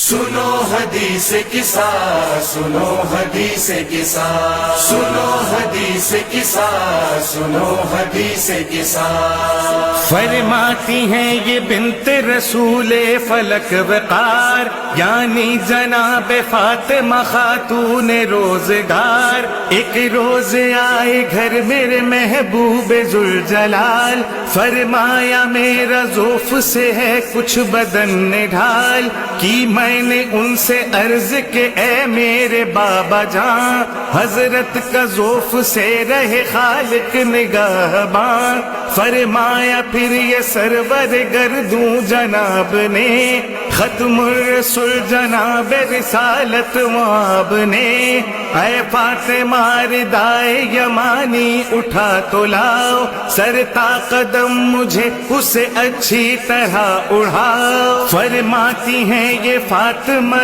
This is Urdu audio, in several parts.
سنو حدیث قصہ، سنو حدیث قصہ، سنو حدیث قصہ، سنو حدیث قصہ۔ فرماتی ہیں یہ بنت رسول فلک وقار، یعنی جناب فاطمہ خاتون روزگار۔ ایک روز آئے گھر میرے محبوب ذوالجلال، فرمایا میرا ذوف سے ہے کچھ بدن نڈھال، کی میں نے ان سے عرض کہ اے میرے بابا جان، حضرت کا ذوف سے رہے خالق نگہباں۔ فرمایا پھر یہ سرور گردوں جناب نے، ختم الرسول جناب رسالت واب نے، اے فاطمہ ردائے یمانی اٹھا تو لاؤ، سر تا قدم مجھے اسے اچھی طرح اڑھاؤ۔ فرماتی ہیں یہ فاطمہ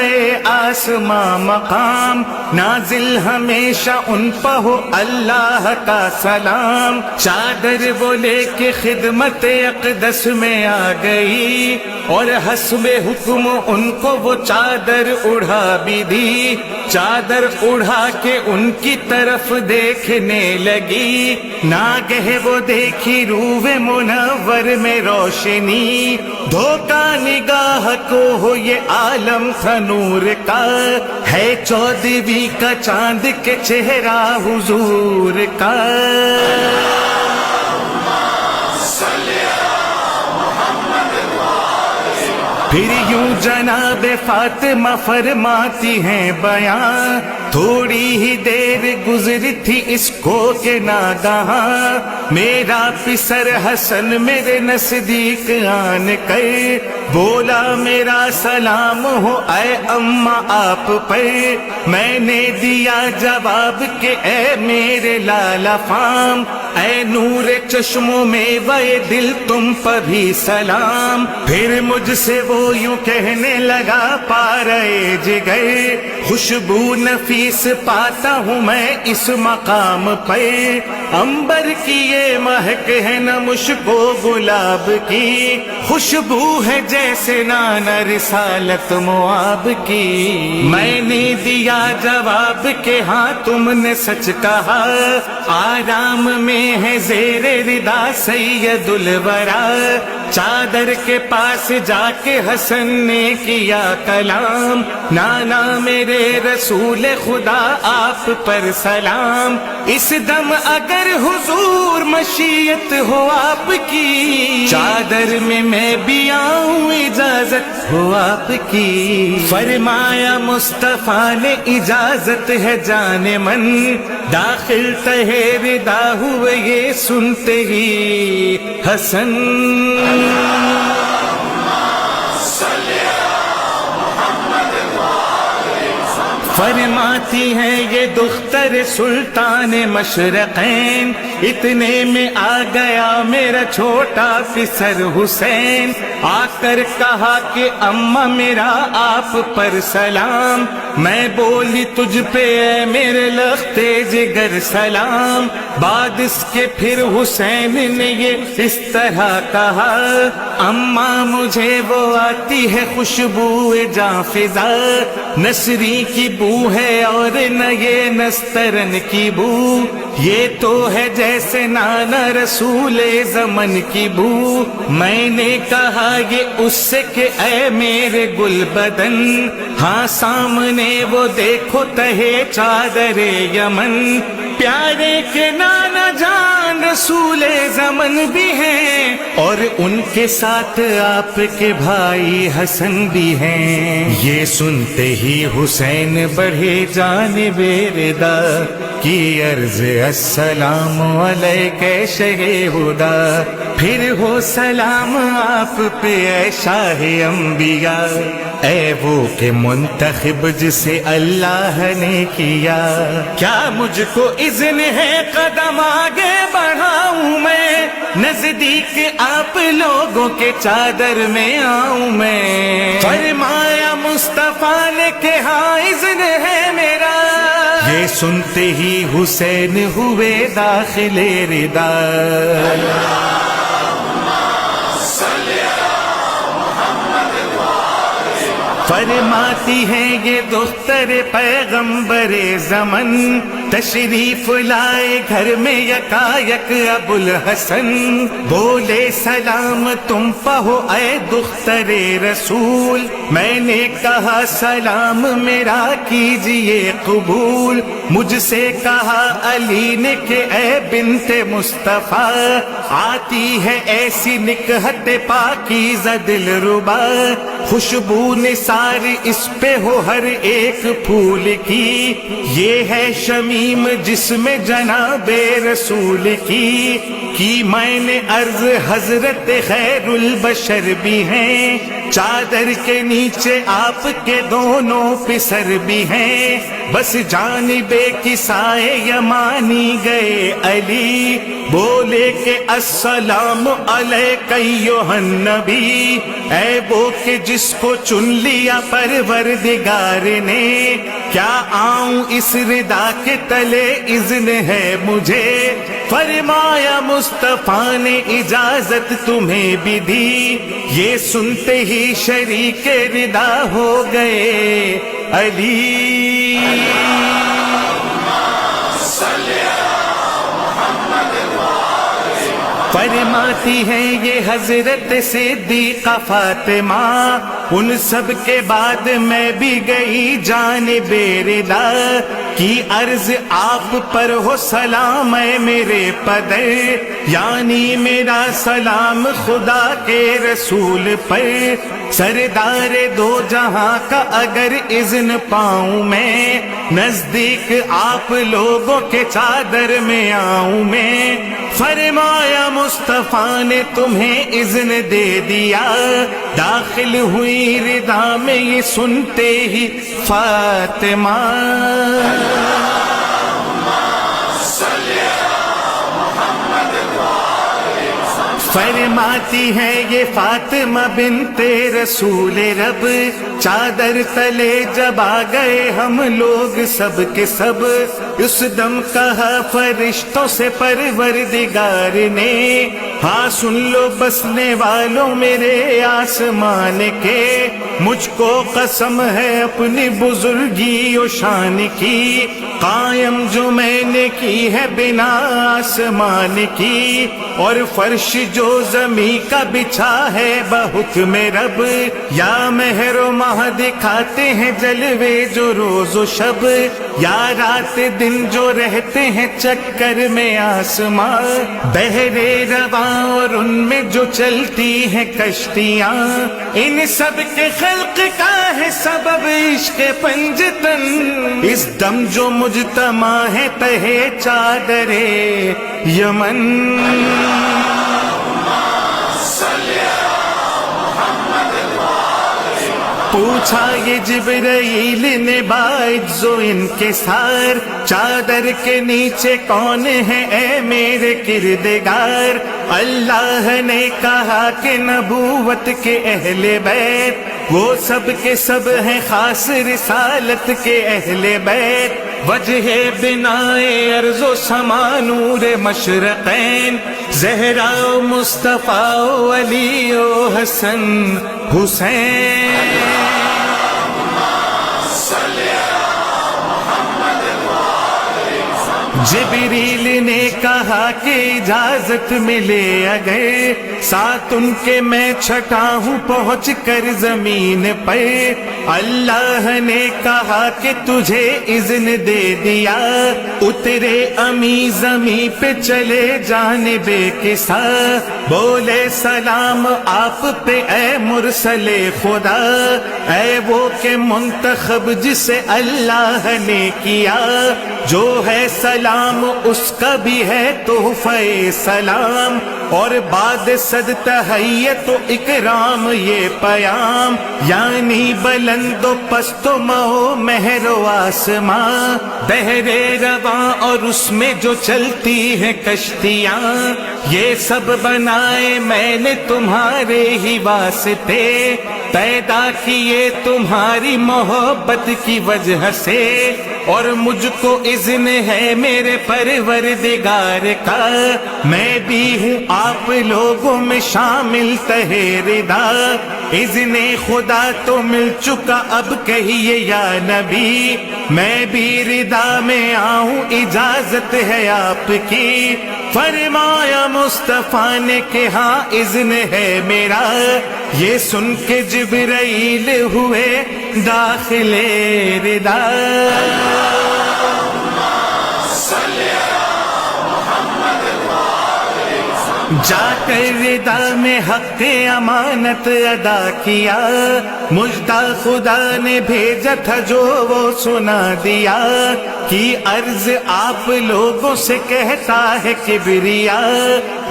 آسماں مقام، نازل ہمیشہ ان پہ ہو اللہ کا سلام۔ چادر وہ لے کے خدمت اقدس میں آ گئی، اور حسب حکم ان کو وہ چادر اڑھا بھی دی۔ چادر اڑھا کے ان کی طرف دیکھنے لگی، ناگہ وہ دیکھی روح منور میں روشنی، دھوکا نگاہ کو ہو یہ عالم تھا نور کا، ہے 14ویں کا چاند کے چہرہ حضور کا۔ پھر یوں جناب فاطمہ فرماتی ہیں بیان، تھوڑی ہی دیر گزری تھی اس کو کہ ناگہاں میرا پسر حسن میرے نزدیک آن کر بولا، میرا سلام ہو اے اماں آپ پر۔ میں نے دیا جواب کہ اے میرے لالا فام، اے نور چشموں میں وے دل تم پر بھی سلام۔ پھر مجھ سے وہ یوں کہنے لگا، پارے جگر خوشبو نفیس پاتا ہوں میں اس مقام پر، عنبر کی یہ مہک ہے نہ مشک و گلاب کی، خوشبو ہے جیسے نانا رسالت مواب کی۔ میں نے دیا جواب کہ ہاں تم نے سچ کہا، آرام میں ہے زیر ردا سید الورا۔ چادر کے پاس جا کے حسن نے کیا کلام، نانا میرے رسول خدا آپ پر سلام، اس دم اگر حضور مشیت ہو آپ کی، چادر میں بھی آؤں اجازت ہو آپ کی۔ فرمایا مصطفیٰ نے اجازت ہے جان من، داخل تہے ردا ہوئے یہ سنتے ہی حسن۔ فرماتی ہیں یہ دختر سلطان مشرقین، اتنے میں آ گیا میرا چھوٹا پسر حسین، آ کر کہا کہ اماں میرا آپ پر سلام، میں بولی تجھ پہ اے میرے لخت جگر سلام۔ بعد اس کے پھر حسین نے یہ اس طرح کہا، اماں مجھے وہ آتی ہے خوشبو جاں فضا، نسری کی بو ہے اور نہ یہ نسترن کی بو، یہ تو ہے جیسے نانا رسول زمن کی بو۔ میں نے کہا یہ اس سے کہ اے میرے گل بدن، ہاں سامنے وہ دیکھو تہے چادر یمن، پیارے کے نانا جان رسول زمن بھی ہیں، اور ان کے ساتھ آپ کے بھائی حسن بھی ہیں۔ یہ سنتے ہی حسین بڑھے جانب ردا کی عرض، السلام علیک شہ ہدا، پھر ہو سلام آپ پہ اے شاہ انبیاء، اے وہ کہ منتخب جسے اللہ نے کیا، کیا مجھ کو اذن ہے قدم آگے بڑھاؤں میں، نزدیک آپ لوگوں کے چادر میں آؤں میں۔ فرمایا مصطفیٰ نے کہ ہاں اذن ہے میرا، یہ سنتے ہی حسین ہوئے داخل ردا۔ فرماتی ہے یہ دختر پیغمبر زمن، تشریف لائے گھر میں یکایک ابو الحسن، بولے سلام تم پہو اے دختر رسول، میں نے کہا سلام میرا کیجئے قبول، مجھ سے کہا علی نے کہ اے بنت مصطفیٰ، آتی ہے ایسی نکہت پاکیزہ دلربا، خوشبو نثار اس پہ ہو ہر ایک پھول کی، یہ ہے شمیم جس میں جناب رسول کی میں نے عرض حضرت خیر البشر بھی ہیں، چادر کے نیچے آپ کے دونوں پسر بھی ہیں، بس جانب کسائے یمانی گئے علی، بولے کہ السلام علیک ایھا النبی، اے وہ کہ جس کو چن لیا پروردگار نے، کیا آؤں اس ردا کے تلے اذن ہے مجھے، فرمایا مصطفیٰ نے اجازت تمہیں بھی دی، یہ سنتے ہی شریک ردا ہو گئے علی۔ فرماتی ہیں یہ حضرت صدیقہ فاطمہ، ان سب کے بعد میں بھی گئی جانب ردا کی، عرض آپ پر ہو سلام اے میرے پدر، یعنی میرا سلام خدا کے رسول پر، سردار دو جہاں کا اگر اذن پاؤں میں، نزدیک آپ لوگوں کے چادر میں آؤں میں، فرمایا مصطفیٰ نے تمہیں اذن دے دیا، داخل ہوئی ردا میں یہ سنتے ہی فاطمہ، فرماتی ہے یہ فاطمہ بنت رسول رب، چادر تلے جب آ گئے ہم لوگ سب کے سب، اس دم کہا فرشتوں سے پروردگار نے، ہاں سن لو بسنے والوں میرے آسمان کے، مجھ کو قسم ہے اپنی بزرگی و شان کی، قائم جو میں نے کی ہے بنا آسمان کی، اور فرش جو زمین کا بچھا ہے بحکم رب، یا مہر و ماہ دکھاتے ہیں جلوے جو روز و شب، یا رات دن جو رہتے ہیں چکر میں آسماں، بحرے رواں اور ان میں جو چلتی ہیں کشتیاں، ان سب کے خلق کا ہے سبب عشق پنجتن، اس دم جو مجتمع ہے تہے چادر یمن، پوچھا یہ جبرائیل نے باعجز و انکسار، چادر کے نیچے کون ہے اے میرے کردگار، اللہ نے کہا کہ نبوت کے اہل بیت، وہ سب کے سب ہیں خاص رسالت کے اہل بیت، وجہ بنائے ارض و سما نور مشرقین، زہرا و مصطفیٰ و علی و حسن حسین، جبریل نے کہا کہ اجازت ملے اگر، ساتھ ان کے میں چھٹا ہوں پہنچ کر زمین پر، اللہ نے کہا کہ تجھے اذن دے دیا، اترے امی زمین پہ چلے جانب کسا، بولے سلام آپ پہ اے مرسل خدا، اے وہ کہ منتخب جسے اللہ نے کیا، جو ہے سلام اس کا بھی ہے تحفہ سلام، اور بعد صد تحیت و اکرام یہ پیام، یعنی بلند و پست و مہو مہر و آسماں، بحر رواں اور اس میں جو چلتی ہیں کشتیاں، یہ سب بنائے میں نے تمہارے ہی واسطے، پیدا کیے تمہاری محبت کی وجہ سے، اور مجھ کو اذن ہے میرے پروردگار کا، میں بھی ہوں آپ لوگوں میں شامل تہے ردا، اذن خدا تو مل چکا، اب کہیے یا نبی میں بھی ردا میں آؤں، اجازت ہے آپ کی۔ فرمایا مصطفیٰ نے کہ ہاں اذن ہے میرا، یہ سن کے جبرائیل ہوئے داخل ردا۔ جا کر ردا میں حق امانت ادا کیا، مجدہ خدا نے بھیجا تھا جو وہ سنا دیا، کی عرض آپ لوگوں سے کہتا ہے کبریا،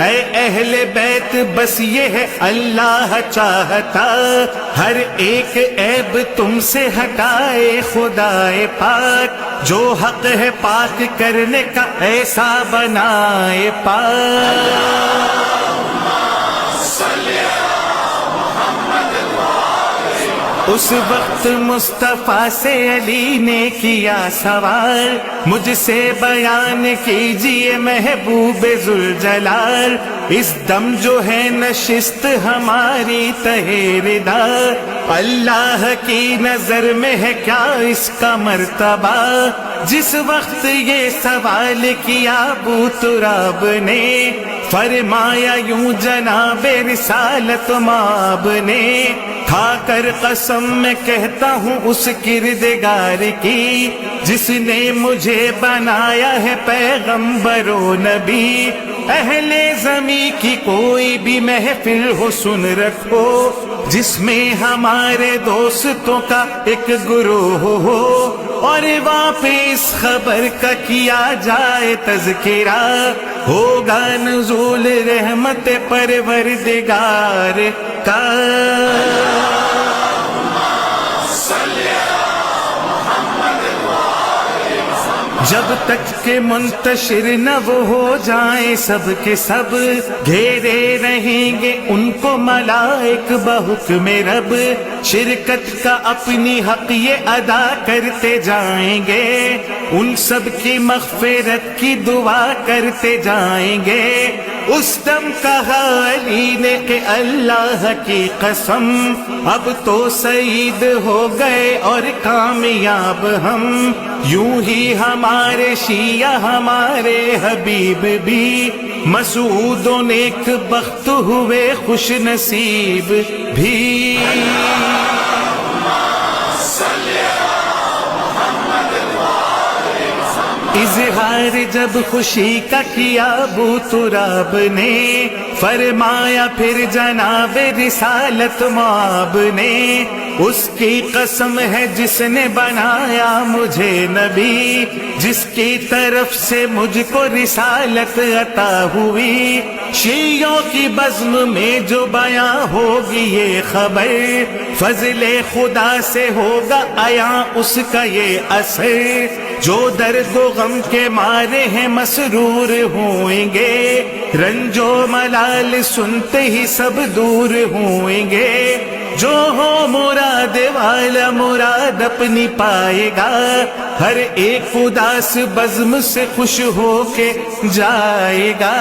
اے اہل بیت بس یہ ہے اللہ چاہتا، ہر ایک عیب تم سے ہٹائے خدا پاک، جو حق ہے پاک کرنے کا ایسا بنائے پاک۔ اس وقت مصطفیٰ سے علی نے کیا سوال، مجھ سے بیان کیجئے محبوب ذوالجلال، اس دم جو ہے نشست ہماری تہے ردا، اللہ کی نظر میں ہے کیا اس کا مرتبہ؟ جس وقت یہ سوال کیا ابو تراب نے، فرمایا یوں جناب رسالت مآب نے، کھا کر قسم میں کہتا ہوں اس کردگار کی، جس نے مجھے بنایا ہے پیغمبر و نبی، اہل زمین کی کوئی بھی محفل ہو سن رکھو، جس میں ہمارے دوستوں کا ایک گروہ ہو، اور وہاں پہ اس خبر کا کیا جائے تذکرہ، ہوگا نزول رحمت پروردگار کا۔ جب تک کہ منتشر نہ وہ ہو جائیں سب کے سب، گھیرے رہیں گے ان کو ملائک بحکم رب، شرکت کا اپنی حق یہ ادا کرتے جائیں گے، ان سب کی مغفرت کی دعا کرتے جائیں گے۔ اس دم کہا علی نے کہ اللہ کی قسم، اب تو سعید ہو گئے اور کامیاب ہم، یوں ہی ہمارے شیعہ ہمارے حبیب بھی مسعود و نیک بخت ہوئے خوش نصیب بھی۔ اظہار جب خوشی کا کیا ابو تراب نے، فرمایا پھر جناب رسالت مآب نے، اس کی قسم ہے جس نے بنایا مجھے نبی، جس کی طرف سے مجھ کو رسالت عطا ہوئی، شیعوں کی بزم میں جو بیاں ہوگی یہ خبر، فضل خدا سے ہوگا عیاں اس کا یہ اثر، جو درد و غم کے مارے ہیں مسرور ہوئیں گے، رنج و ملال سنتے ہی سب دور ہوئیں گے، جو ہو مراد والا مراد اپنی پائے گا، ہر ایک اداس بزم سے خوش ہو کے جائے گا۔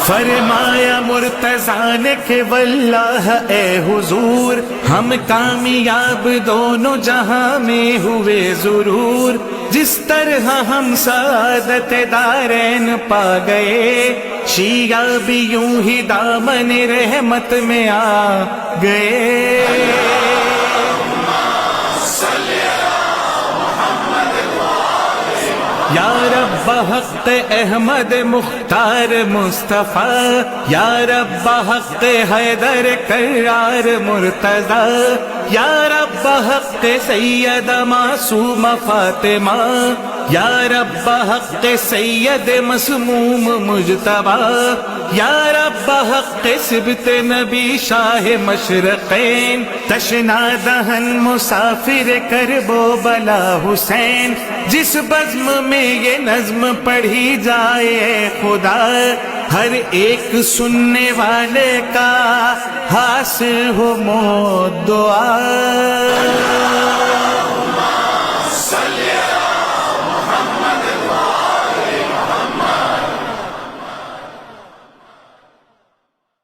فرمایا مرتضیٰ نے کہ واللہ اے حضور، ہم کامیاب دونوں جہاں میں ہوئے ضرور، جس طرح ہم سعادت دارین پا گئے، شیعہ بھی یوں ہی دامن رحمت میں آ گئے۔ یا رب حق احمد مختار مصطفیٰ، یا رب حق حیدر کرار مرتضیٰ، یا رب حق سید معصوم فاطمہ، یا رب حق سید مسموم مجتبیٰ، یا رب حق سبط نبی شاہ مشرقین، تشنا دہن مسافر کرب و بلا حسین، جس بزم میں یہ نظم پڑھی جائے خدا، ہر ایک سننے والے کا حاصل ہو موت دعا۔